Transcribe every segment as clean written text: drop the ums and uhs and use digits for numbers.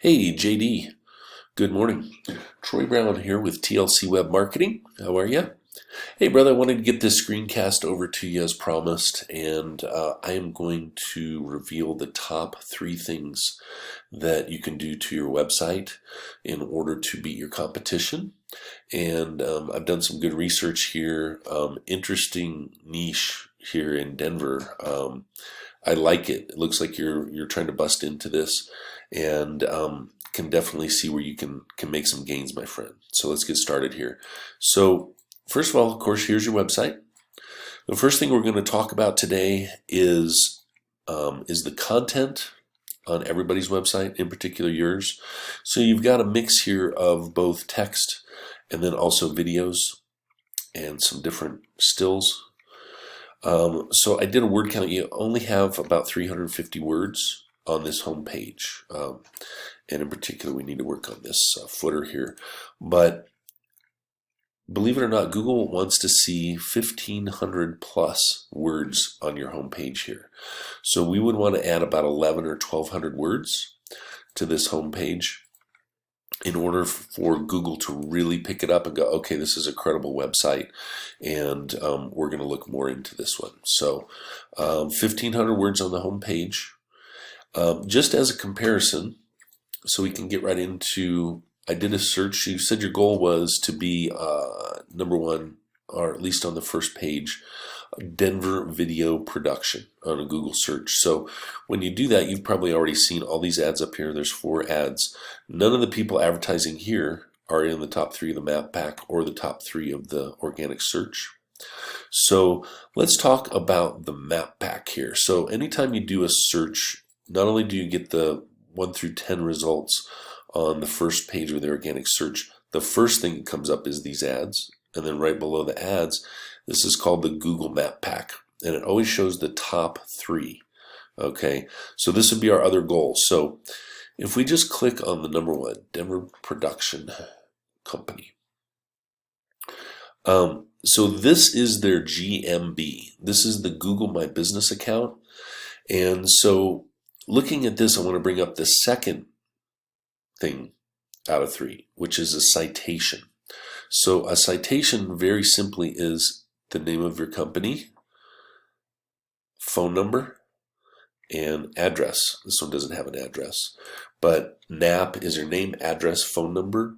Hey, JD. Good morning. Troy Brown here with TLC Web Marketing. How are you? Hey, brother, I wanted to get this screencast over to you as promised, and I am going to reveal the top 3 things that you can do to your website in order to beat your competition. And I've done some good research here. Interesting niche here in Denver. I like it. It looks like you're trying to bust into this, and can definitely see where you can make some gains, my friend. So let's get started here. So first of all, of course, here's your website. The first thing we're going to talk about today is the content on everybody's website, in particular yours. So you've got a mix here of both text and then also videos and some different stills. So I did a word count. You only have about 350 words on this home page. And in particular, we need to work on this footer here. But believe it or not, Google wants to see 1,500 plus words on your home page here. So we would want to add about 11 or 1,200 words to this home page in order for Google to really pick it up and go, okay, this is a credible website, and we're going to look more into this one. So 1,500 words on the home page. Just as a comparison, so we can get right into, I did a search. You said your goal was to be number one, or at least on the first page, Denver video production on a Google search. So when you do that, you've probably already seen all these ads up here. There's 4 ads. None of the people advertising here are in the top 3 of the map pack or the top 3 of the organic search. So let's talk about the map pack here. So anytime you do a search, not only do you get the 1 through 10 results on the first page of the organic search, the first thing that comes up is these ads. And then right below the ads, this is called the Google Map Pack. And it always shows the top 3. Okay, so this would be our other goal. So if we just click on the number 1, Denver Production Company. So this is their GMB. This is the Google My Business account. And so looking at this, I want to bring up the second thing out of 3, which is a citation. So a citation very simply is the name of your company, phone number, and address. This one doesn't have an address, but NAP is your name, address, phone number,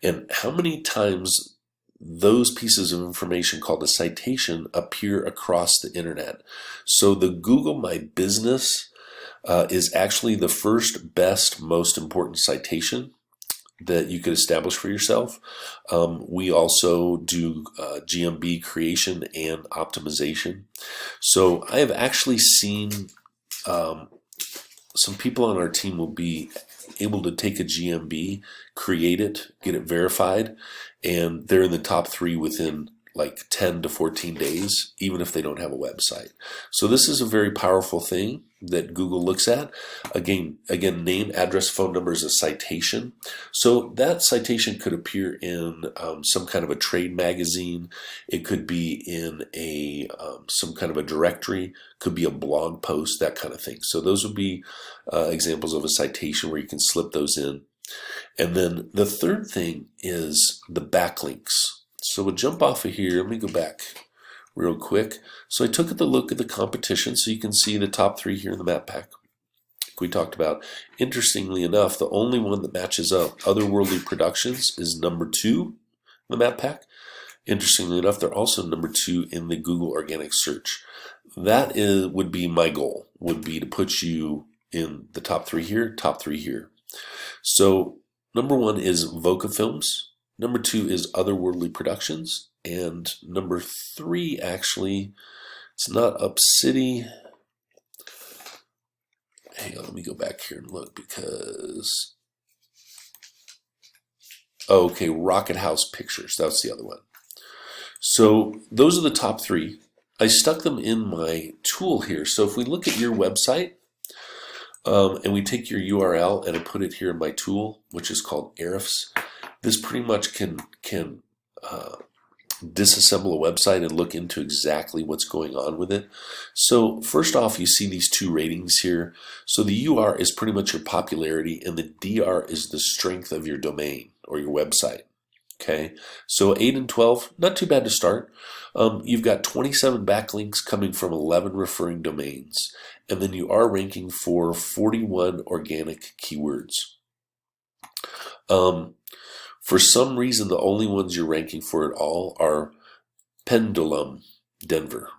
and how many times those pieces of information called a citation appear across the internet. So the Google My Business is actually the first, best, most important citation that you could establish for yourself. We also do GMB creation and optimization. So I have actually seen some people on our team will be able to take a GMB, create it, get it verified, and they're in the top 3 within like 10 to 14 days, even if they don't have a website. So this is a very powerful thing that Google looks at. Again, name, address, phone number is a citation. So that citation could appear in some kind of a trade magazine. It could be in a some kind of a directory, could be a blog post, that kind of thing. So those would be examples of a citation where you can slip those in. And then the third thing is the backlinks. So we'll jump off of here. Let me go back real quick. So I took a look at the competition, so you can see the top 3 here in the map pack we talked about. Interestingly enough, the only one that matches up, Otherworldly Productions, is number 2 in the map pack. Interestingly enough, they're also number 2 in the Google organic search. That would be my goal, would be to put you in the top 3 here, top 3 here. So number 1 is Voca Films. Number 2 is Otherworldly Productions. And number 3, actually, it's not Up City. Hang on, let me go back here and look because, okay, Rocket House Pictures. That's the other one. So those are the top 3. I stuck them in my tool here. So if we look at your website, and we take your URL and I put it here in my tool, which is called Ahrefs. This pretty much can disassemble a website and look into exactly what's going on with it. So first off, you see these two ratings here. So the UR is pretty much your popularity, and the DR is the strength of your domain or your website. Okay, so 8 and 12, not too bad to start. You've got 27 backlinks coming from 11 referring domains, and then you are ranking for 41 organic keywords. For some reason, the only ones you're ranking for at all are Pendulum Denver,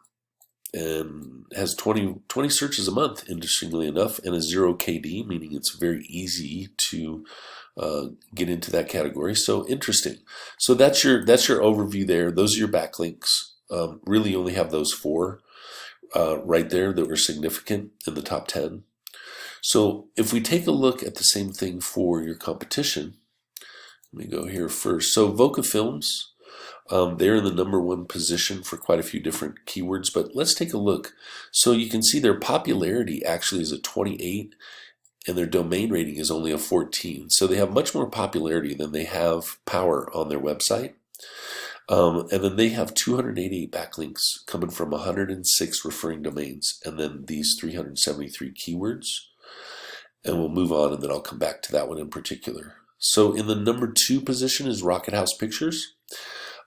and has 20 searches a month, interestingly enough, and a 0 KD, meaning it's very easy to get into that category. So interesting. So that's your overview there. Those are your backlinks. Really only have those 4 right there that were significant in the top 10. So if we take a look at the same thing for your competition, let me go here first. So Voca Films, they're in the #1 position for quite a few different keywords, but let's take a look. So you can see their popularity actually is a 28, and their domain rating is only a 14. So they have much more popularity than they have power on their website. And then they have 288 backlinks coming from 106 referring domains, and then these 373 keywords. And we'll move on, and then I'll come back to that one in particular. So in the #2 position is Rocket House Pictures.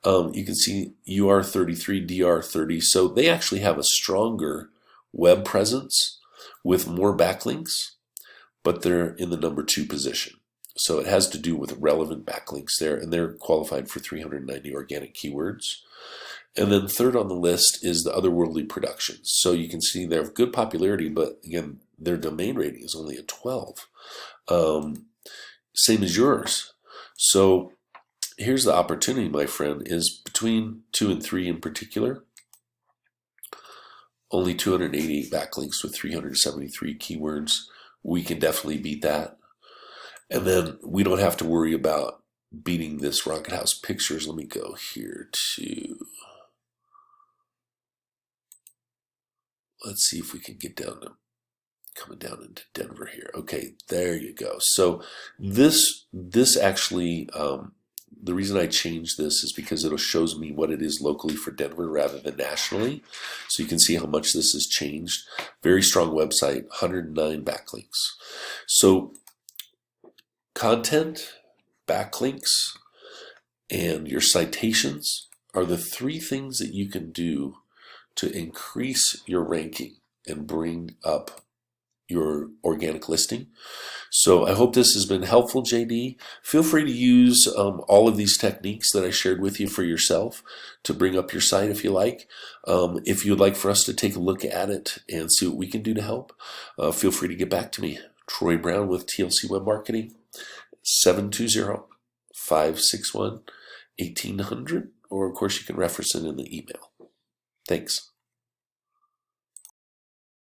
You can see UR 33, DR 30. So they actually have a stronger web presence with more backlinks, but they're in the #2 position. So it has to do with relevant backlinks there, and they're qualified for 390 organic keywords. And then third on the list is the Otherworldly Productions. So you can see they have good popularity, but again, their domain rating is only a 12. Same as yours. So here's the opportunity, my friend, is between 2 and 3 in particular. Only 288 backlinks with 373 keywords. We can definitely beat that. And then we don't have to worry about beating this Rocket House Pictures. Let me go here to, let's see if we can get down to, coming down into Denver here. Okay, there you go. So this actually, the reason I changed this is because it shows me what it is locally for Denver rather than nationally. So you can see how much this has changed. Very strong website, 109 backlinks. So content, backlinks, and your citations are the 3 things that you can do to increase your ranking and bring up your organic listing. So I hope this has been helpful, JD. Feel free to use all of these techniques that I shared with you for yourself to bring up your site if you like. If you'd like for us to take a look at it and see what we can do to help, feel free to get back to me. Troy Brown with TLC Web Marketing, 720-561-1800, or of course you can reference it in the email. Thanks.